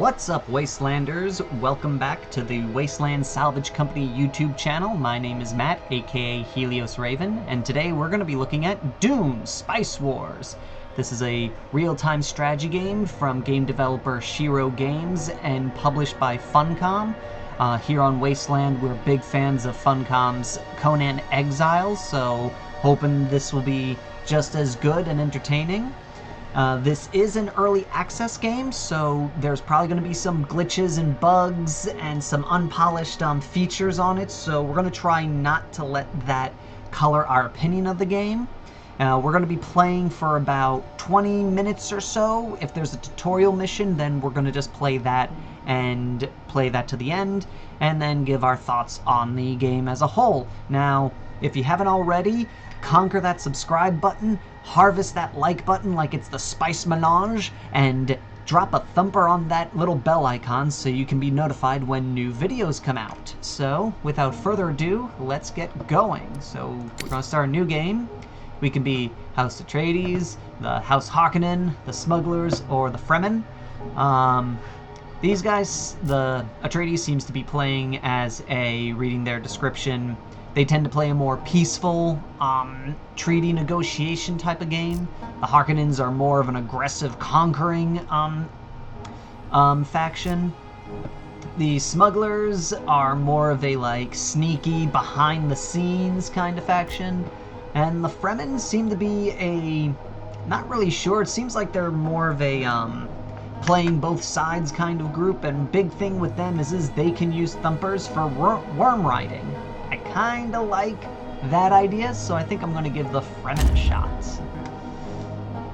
What's up, Wastelanders? Welcome back to the Wasteland Salvage Company YouTube channel. My name is Matt, aka Helios Raven, and today we're going to be looking at Dune Spice Wars. This is a real-time strategy game from game developer Shiro Games and published by Funcom. Here on Wasteland, we're big fans of Funcom's Conan Exiles, so hoping this will be just as good and entertaining. This is an early access game, so there's probably going to be some glitches and bugs and some unpolished features on it, so we're going to try not to let that color our opinion of the game. We're going to be playing for about 20 minutes or so. If there's a tutorial mission, then we're going to just play that and play that to the end, and then give our thoughts on the game as a whole. Now, if you haven't already, conquer that subscribe button, harvest that like button like it's the Spice Melange, and drop a thumper on that little bell icon so you can be notified when new videos come out. So, without further ado, let's get going. So, we're going to start a new game. We can be House Atreides, the House Harkonnen, the Smugglers, or the Fremen. These guys, the Atreides seems to be playing as a, reading their description, they tend to play a more peaceful, treaty negotiation type of game. The Harkonnens are more of an aggressive, conquering faction. The Smugglers are more of a, like, sneaky, behind-the-scenes kind of faction. And the Fremen seem to be a, not really sure, it seems like they're more of a, playing both sides kind of group. And big thing with them is they can use thumpers for worm riding. I kind of like that idea, so I think I'm going to give the Fremen a shot.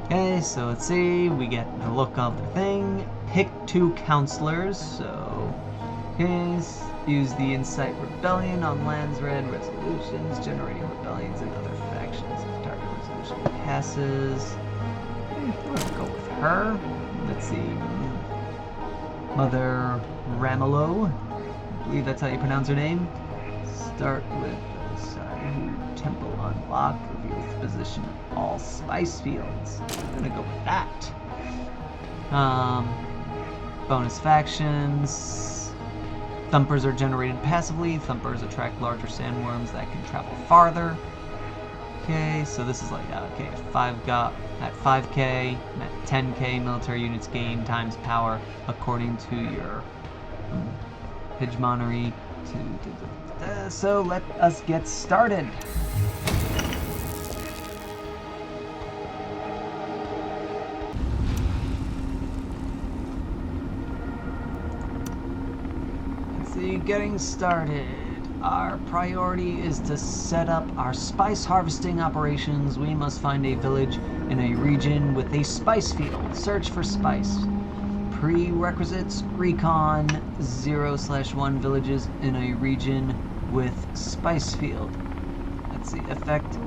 Okay, so let's see, we get the look of the thing. Pick 2 counselors, so... Okay, use the Incite Rebellion on lands red resolutions, generating rebellions and other factions. If target resolution passes... Okay, we're going to go with her. Let's see... Mother Ramelow. I believe that's how you pronounce her name. Start with the Temple unlocked, reveals the position of all spice fields. I'm gonna go with that. Bonus factions. Thumpers are generated passively. Thumpers attract larger sandworms that can travel farther. Okay, so this is like, okay, at 5k, at 10k, military units gain times power according to your hegemony. So let us get started. Let's see, getting started. Our priority is to set up our spice harvesting operations. We must find a village in a region with a spice field. Search for spice. Prerequisites: recon 0/1 villages in a region with spice field. Let's see, effect: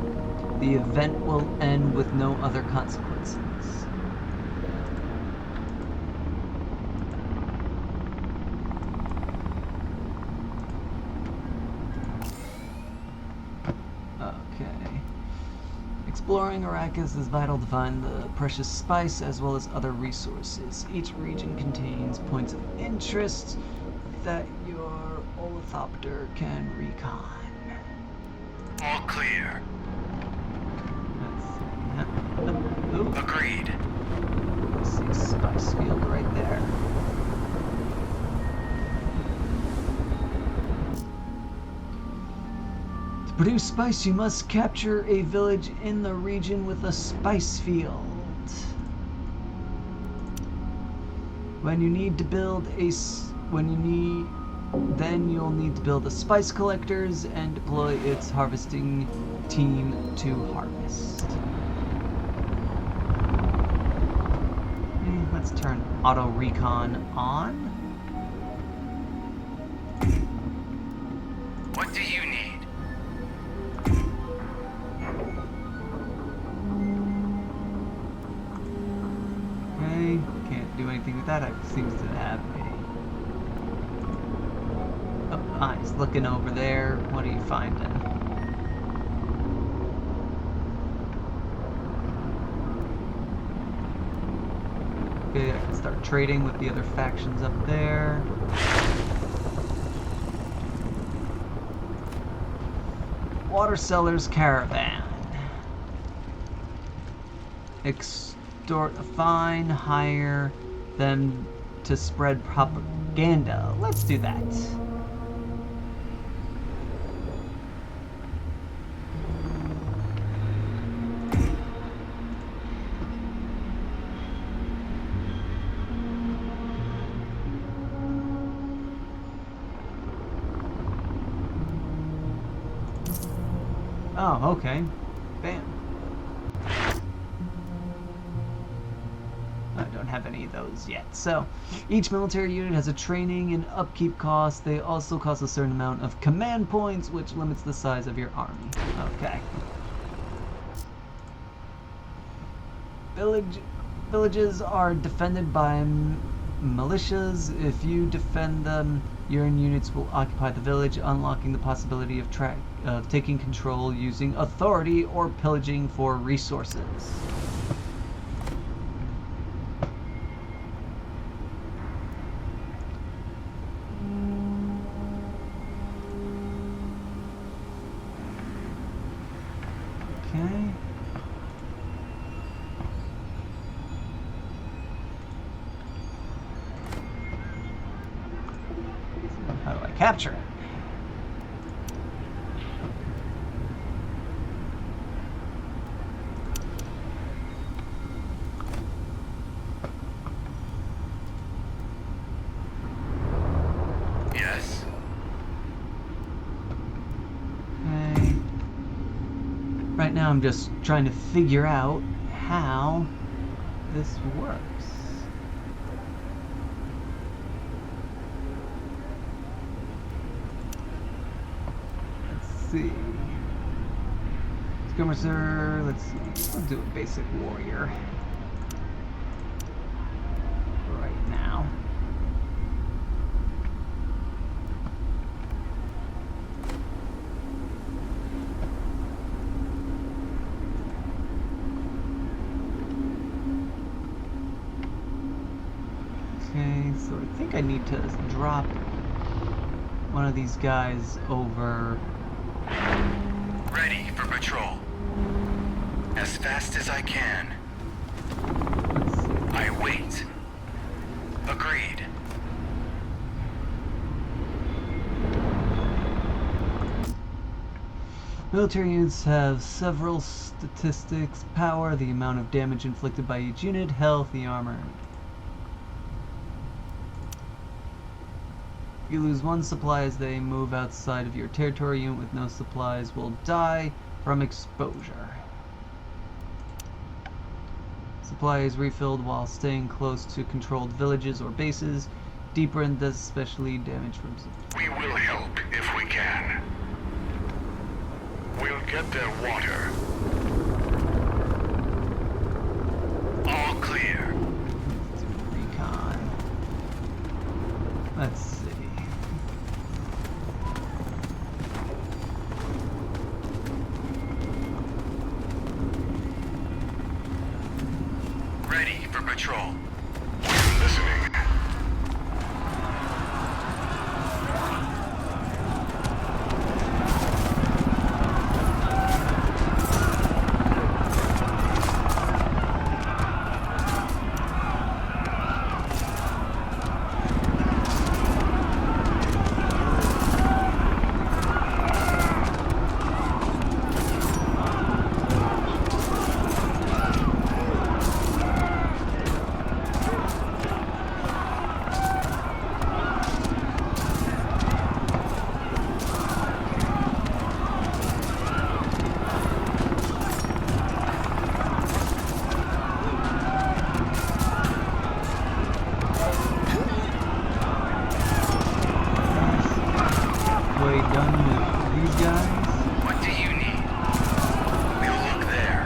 the event will end with no other consequences. Okay. Exploring Arrakis is vital to find the precious spice as well as other resources. Each region contains points of interest that your ornithopter can recon. All clear. Let's see. Agreed. I see a spice field right there. To produce spice, you must capture a village in the region with a spice field. Then you'll need to build a spice collectors and deploy its harvesting team to harvest. Let's turn auto recon on. What do you need? Okay, can't do anything with that. It seems to have a... Oh, he's looking over there. What are you finding? Okay, I can start trading with the other factions up there. Water Sellers Caravan. Extort a fine, hire them to spread propaganda. Let's do that. Oh, okay. Bam. I don't have any of those yet. So, each military unit has a training and upkeep cost. They also cost a certain amount of command points, which limits the size of your army. Okay. Villages are defended by militias. If you defend them, your units will occupy the village, unlocking the possibility of taking control using authority or pillaging for resources. Okay. How do I capture it? Yes. Okay. Right now I'm just trying to figure out how this works. See. Skirmisher, let's see. I'll do a basic warrior right now. Okay, so I think I need to drop one of these guys over. Ready for patrol. As fast as I can. Let's see. I wait. Agreed. Military units have several statistics: power, the amount of damage inflicted by each unit, health, the armor. You lose one supply as they move outside of your territory. Unit with no supplies will die from exposure. Supply is refilled while staying close to controlled villages or bases. Deeper in this, especially damage from We will help if we can. We'll get their water. All clear. Let's do recon. Let's see. Ready for patrol. Listening. Done with these guys. What do you need? We'll look there.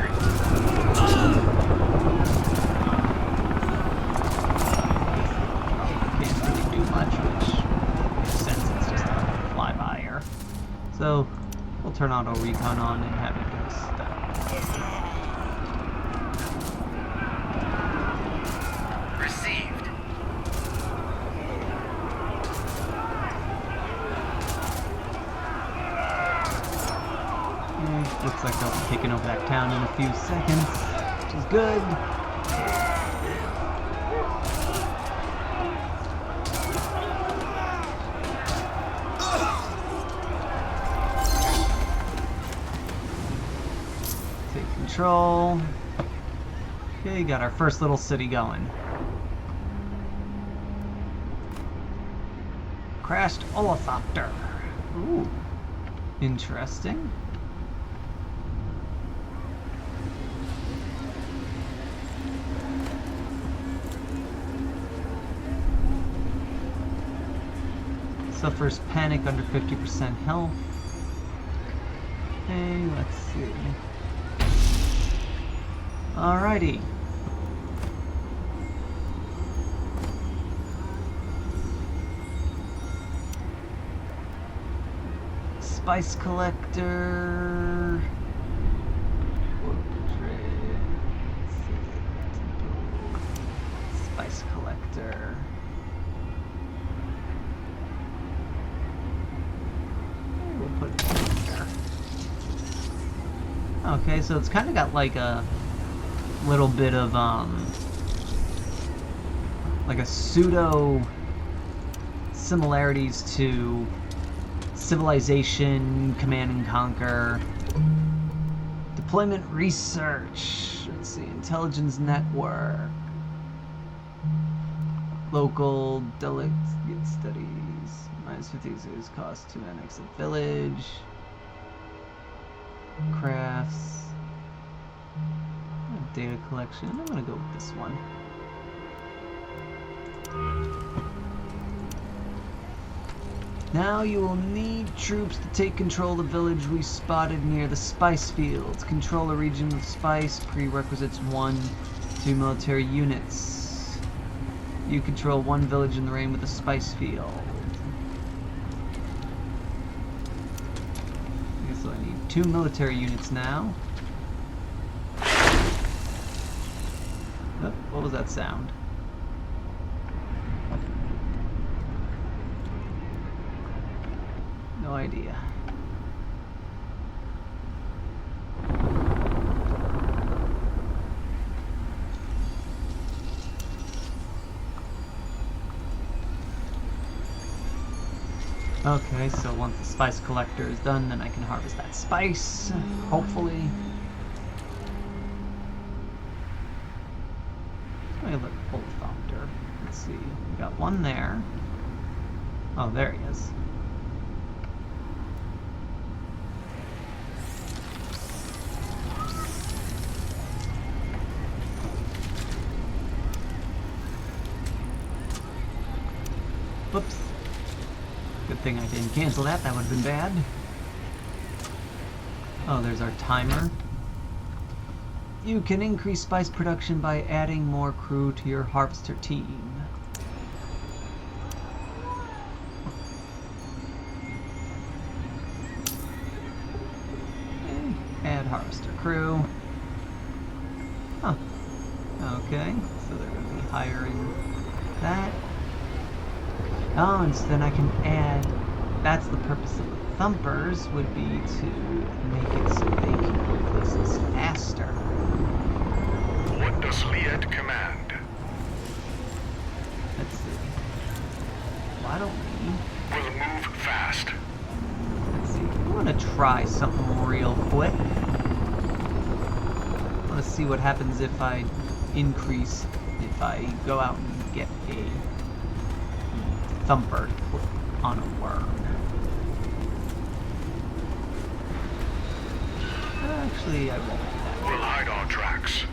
Can't really do much, which makes sense. It's just a flyby. So we'll turn auto recon on and have it do stuff. Looks like they'll be taking over that town in a few seconds, which is good. Take control. Okay, got our first little city going. Crashed ornithopter. Ooh, interesting. Suffers panic under 50% health. Okay, let's see. Alrighty. Spice collector. Spice collector. We'll put it there. Okay, so it's kind of got like a little bit of like a pseudo similarities to Civilization, Command and Conquer, Deployment Research, let's see, Intelligence Network, Local Delegate Studies, -50 cost to annex a village, Crafts, data collection, I'm gonna go with this one. Now you will need troops to take control of the village we spotted near the spice fields. Control a region with spice. Prerequisites 1, 2 military units. You control one village in the rain with a spice field. Okay, so I need 2 military units now. Oh, what was that sound? No idea. Okay, so once the spice collector is done, then I can harvest that spice, hopefully. Let me look at ornithopter. Let's see. We got one there. Oh, there he is. Whoops. Good thing I didn't cancel that. That would have been bad. Oh, there's our timer. You can increase spice production by adding more crew to your harvester team. Okay. Add harvester crew. Huh. Okay, so they're going to be hiring that. Oh, and so then I can add, that's the purpose of the thumpers, would be to make it so they can go places faster. What does Liet command? Let's see. Why don't we... We'll move fast. Let's see. I want to try something real quick. I want to see what happens if I increase, if I go out and get a thumper put on a worm. Actually, I won't do that. We'll hide our tracks.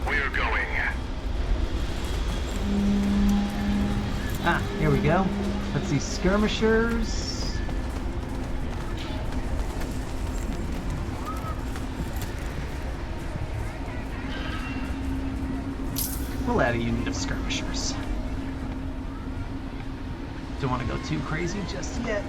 We're going. Ah, here we go. Let's see, skirmishers. We'll add a unit of skirmishers. Don't want to go too crazy just yet.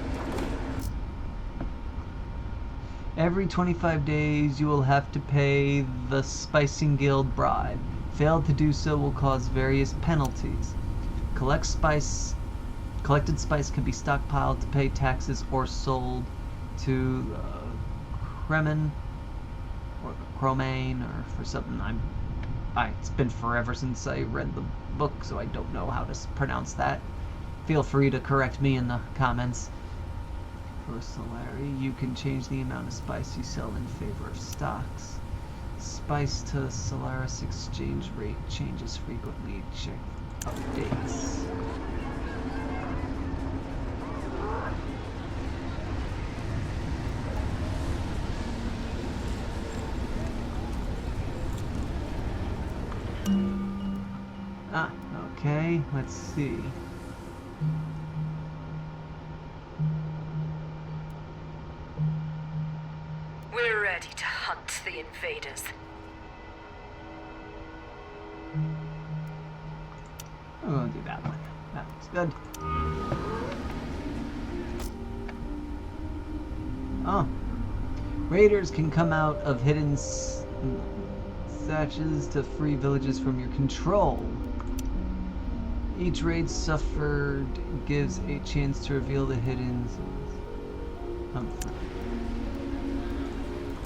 Every 25 days you will have to pay the Spicing Guild bribe. Fail to do so will cause various penalties. Collected spice can be stockpiled to pay taxes or sold to Kremen or Chromane, or for something it's been forever since I read the book, so I don't know how to pronounce that. Feel free to correct me in the comments. For Solari, you can change the amount of spice you sell in favor of stocks. Spice to Solaris exchange rate changes frequently. Check updates. Okay, let's see. We're ready to hunt the invaders. We'll do that one. That looks good. Oh. Raiders can come out of hidden satches to free villages from your control. Each raid suffered gives a chance to reveal the hidden...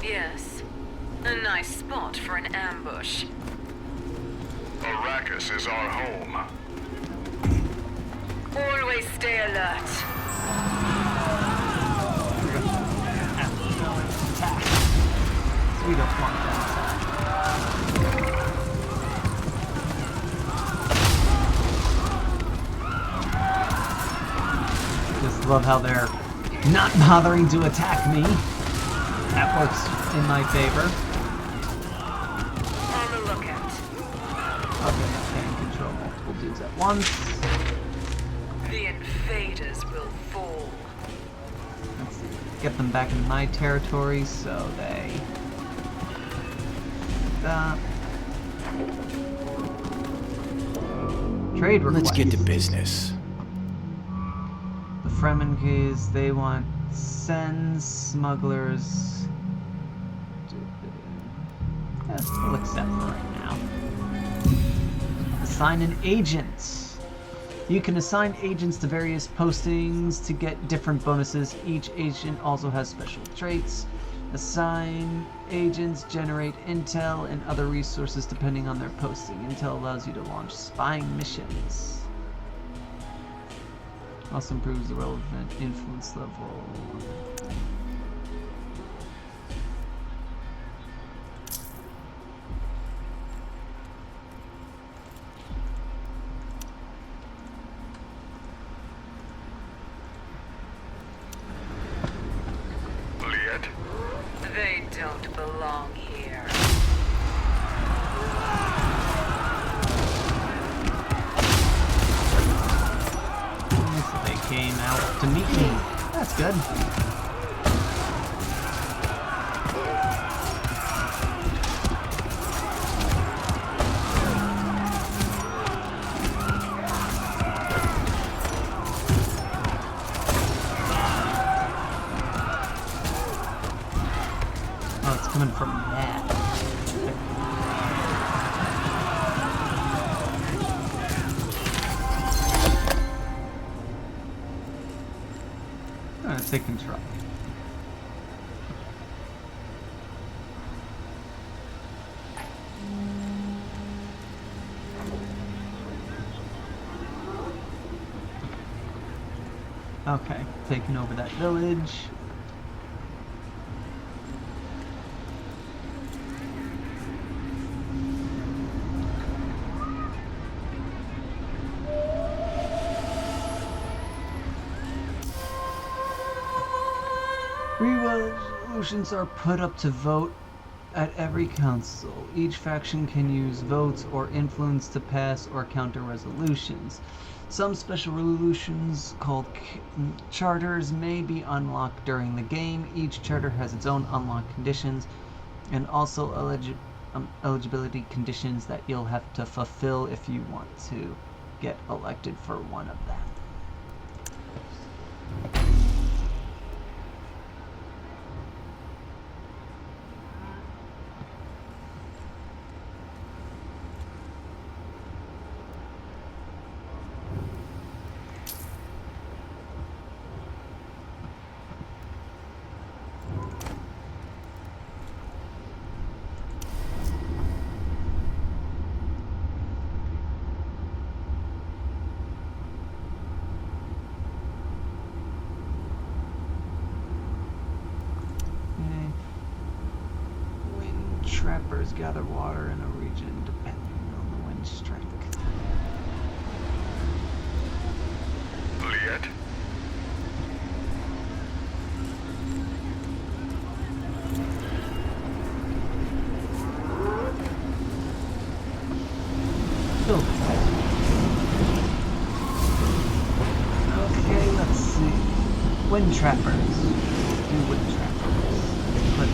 Yes. A nice spot for an ambush. Arrakis is our home. Always stay alert. We don't want that. Just love how they're not bothering to attack me. That works in my favor. On the lookout. Okay, I can control multiple dudes at once. The invaders will fall. Let's see. Get them back in my territory so they... Trade request. Let's get to business. The Fremen case, they want sends, smugglers. We'll accept for right now. Assign an agent. You can assign agents to various postings to get different bonuses. Each agent also has special traits. Assign agents generate intel and other resources depending on their posting. Intel allows you to launch spying missions. Also improves the relevant influence level. They don't belong here. So they came out to meet me. That's good. Oh, it's coming from that. Let's take control. Okay, taking over that village. Resolutions are put up to vote at every council. Each faction can use votes or influence to pass or counter resolutions. Some special resolutions, called charters, may be unlocked during the game. Each charter has its own unlock conditions and also eligibility conditions that you'll have to fulfill if you want to get elected for one of them. trappers gather water in a region depending on the wind strength. Liet? Okay, let's see. Wind trappers. Do wind trappers. Equip.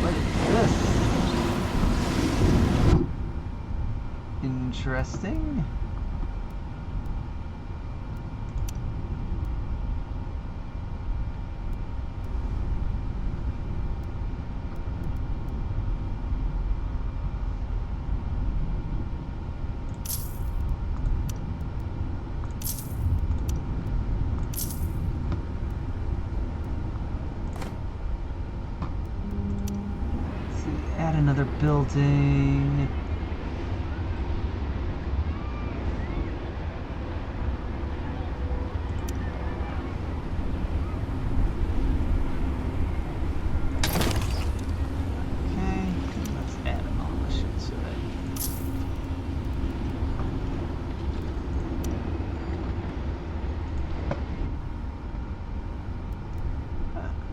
What is this? Interesting. Add another building. Okay, let's add a militia to it.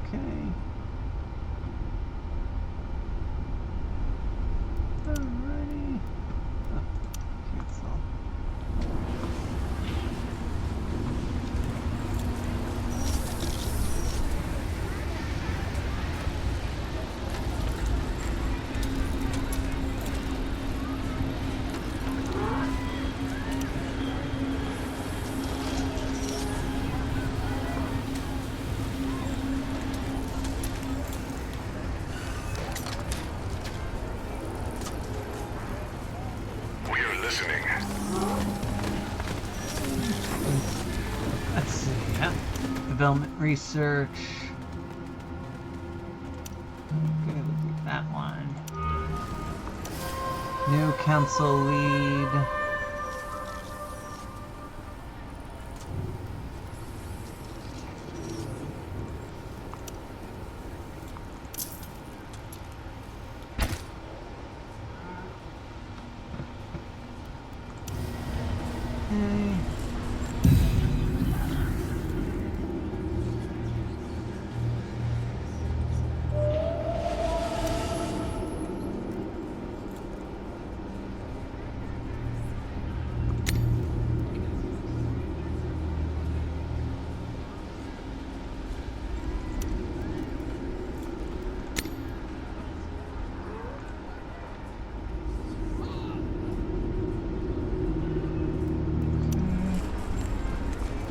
Okay. Alrighty. Oh, cancel. We're listening. Let's see. Yeah. Development research. Okay, we'll do that one. New council lead. Okay.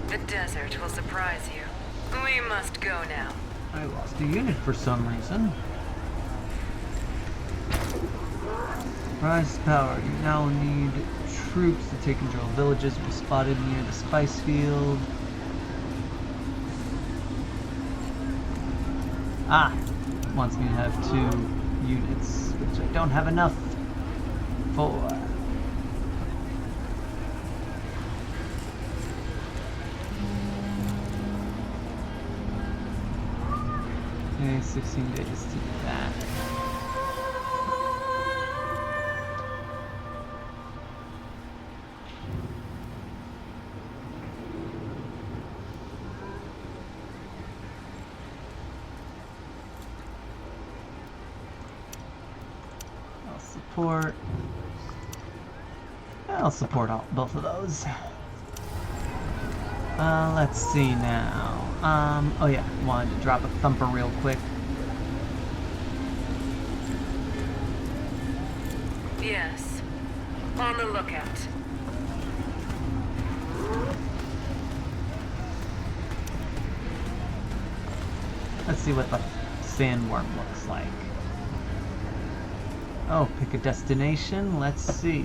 The desert will surprise you. We must go now. I lost a unit for some reason. Rise to power. You now need troops to take control of villages. Be spotted near the spice field. Ah! Wants me to have 2 units, which I don't have enough for. Okay, 16 days to do that. I'll support both of those. Let's see now. Oh yeah, wanted to drop a thumper real quick. Yes. On the lookout. Let's see what the sandworm looks like. Oh, pick a destination. Let's see.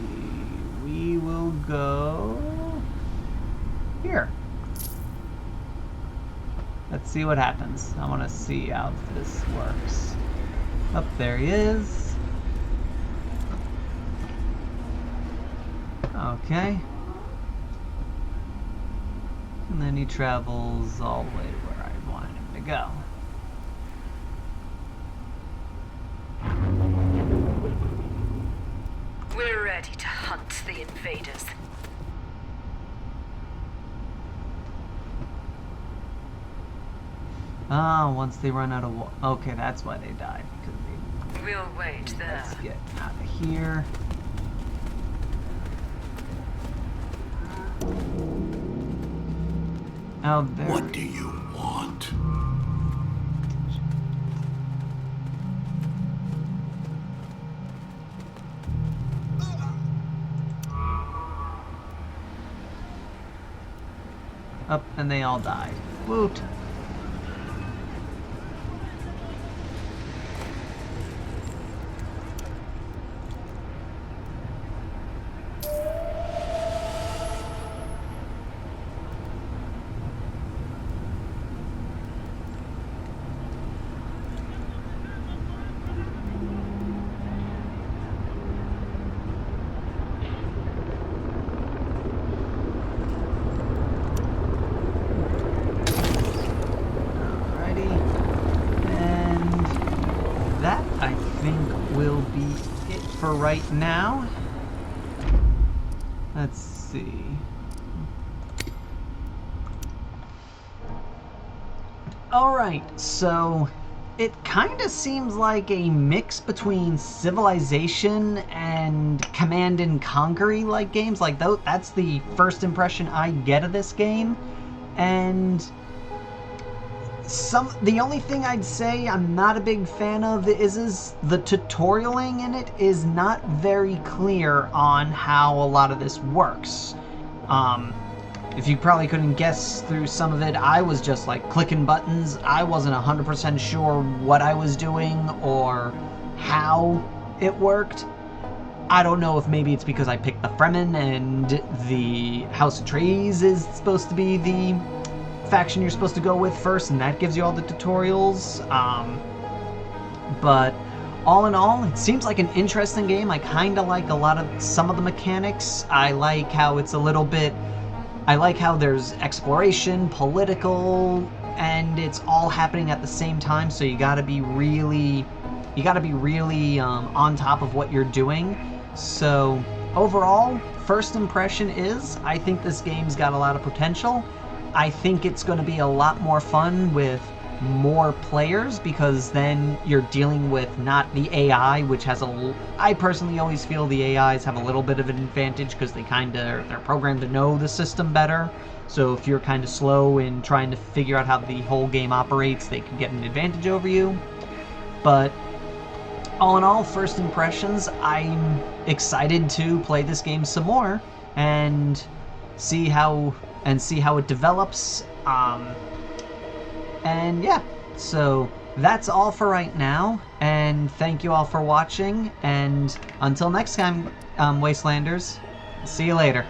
We will go here. Let's see what happens. I want to see how this works. Up there he is. Okay. And then he travels all the way to where I wanted him to go. ready to hunt the invaders. Ah, once they run out of okay, that's why they die. Because We'll wait there. let's get out of here. Out there. What do you want? Up, and they all died. Woot. Will be it for right now. Let's see. Alright, so it kind of seems like a mix between Civilization and Command and Conquer like games. Like that's the first impression I get of this game. And the only thing I'd say I'm not a big fan of is the tutorialing in it is not very clear on how a lot of this works. If you probably couldn't guess through some of it, I was just like clicking buttons. I wasn't 100% sure what I was doing or how it worked. I don't know if maybe it's because I picked the Fremen and the House of Atreides is supposed to be the faction you're supposed to go with first, and that gives you all the tutorials. But all in all, it seems like an interesting game. I kind of like some of the mechanics. I like how it's a little bit. I like how there's exploration, political, and it's all happening at the same time. So you gotta be really on top of what you're doing. So overall, first impression is I think this game's got a lot of potential. I think it's going to be a lot more fun with more players because then you're dealing with not the AI, which has I personally always feel the AIs have a little bit of an advantage because they're programmed to know the system better. So if you're kind of slow in trying to figure out how the whole game operates, they can get an advantage over you. But all in all, first impressions, I'm excited to play this game some more and see how it develops. And yeah, so that's all for right now, and thank you all for watching, and until next time, Wastelanders, see you later.